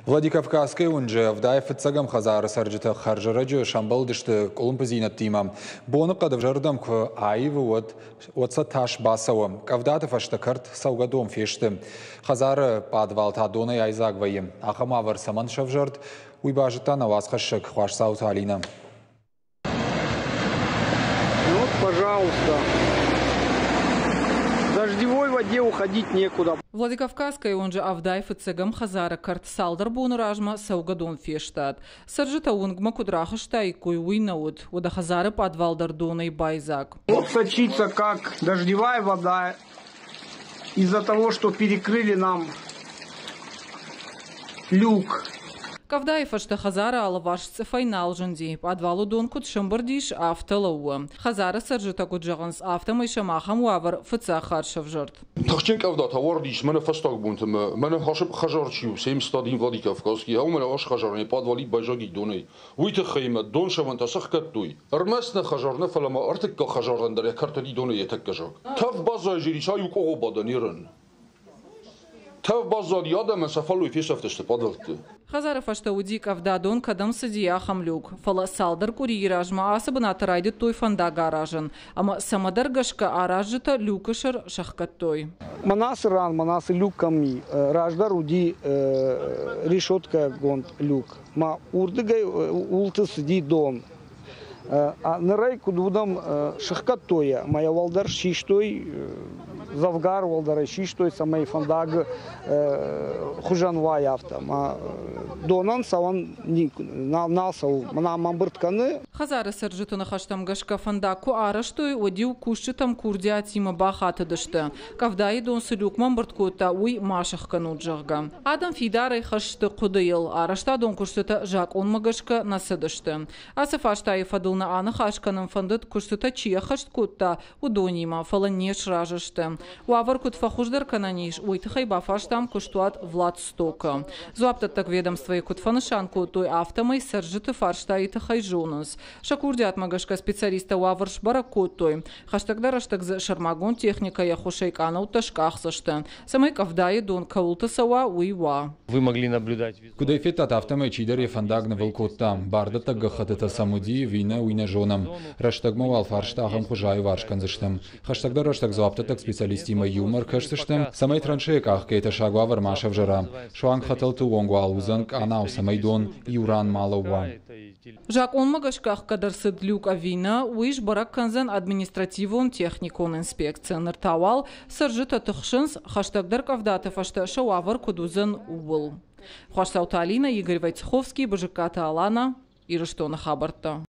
Владикавказской унже вдаев цагам хазары сарджита харжараджу шамбал дишты колумпазинат тимам. Боны кадав жардам к аивы отца таш басавым. Кавдатов аштакарт саугадом фешты. Хазары падвал тадоны айзагваим. Ахамавар саман шавжард уйбажита на вас хашек хваш саут алина. Вот, пожалуйста. В дождевой воде уходить некуда. Владикавказской, он же Авдаев и Цегам Хазара карт салдар бунаражма саугадон фештат. Саржита унгма кудрахашта и куйуинауд. Уда Хазары подвал дардуна и байзак. Вот сочится как дождевая вода из-за того, что перекрыли нам люк. Кавдаев ашта Хазара алаваш файнал жанди. Подвалу донкут шамбардиш автолауа. Хазара саржита куджаганс автомай шамахам уавар фыца харшавжарт. Тахчен кавдат авардиш мене фастаг бунтем мене хашиб хажарчиу сем стадин Владикавказский а у мене аш хажарне подвали байжаги доны. Уйте хейма дон шаванта сахкаттуй. Армасна хажарна фалама артик хажардан дар картали доны етеккажак. Тав база жирича юк обаданирен. Тав база ядам сафалуй фисафтеште подвалты. Хазара фашта уди кавдадон кадам садия хамлюк. Фала салдар куриражма асабына тарайды той фанда гаражын. Ама самадар гашка аражыта люкашар шахкаттой. Манасы ран, манасы люк камни. Раждар уди решетка гонт люк. Ма урдыгай улты сиди дон. А нырай кудудам шахкаттоя. Моя валдар шиштой. Завгар валдара шиштой самай фандаг хужанвай автом. Донан саван насау мана мамбыртканы. Хазара саржиту на хаштам гашка фандаку араштой одил кушчитам курдя тима бахата дышты. Кавдай дон сылюк мамбырткута уй машах кануджага. Адам фидарай хашты кудыйл. Арашта дон кушчита жак он магашка насыдышты. Асафаштай фадылна аны хашканым фандыт кушчита чия хашткутта удонима фаланеш ражышты. Уавар кутфа хуждар кананиш уйтхай бафаштам куштуат Владстока. Зуаптаттак ведомство и кутфанышанку той автомой саржиты фаршта и тахайжунус. Шакурдят магашка специалиста уаварш баракутой. Хаштагдар аштагз шармагон техника яхушейкана уташках сашты. Самай кавдае дон каултасава уйва. Вы могли наблюдать. Куда эффект автомой чидер и фандагна волкоттам. Бардата гахатата самуди вина уйна жонам. Раштагмовал фарштахам хужаю варшканзыштам. Хаштагдар аштаг зуаптаттак специалистима юмор каштыштам. Самай траншейках кейта шагуавар машавжара. Шуанг хаталту вонгуалузанг анау самай дон и уран малова. Жак он магашках кадарсыд люк авина уиш барак канзан административон техникон инспекция нартавал саржита тухшинс хаштагдар кавдатов ашта шауавар кудузан уул. Хваштауталина Игорь Войцеховский, Божиката Алана и Рештона Хабарта.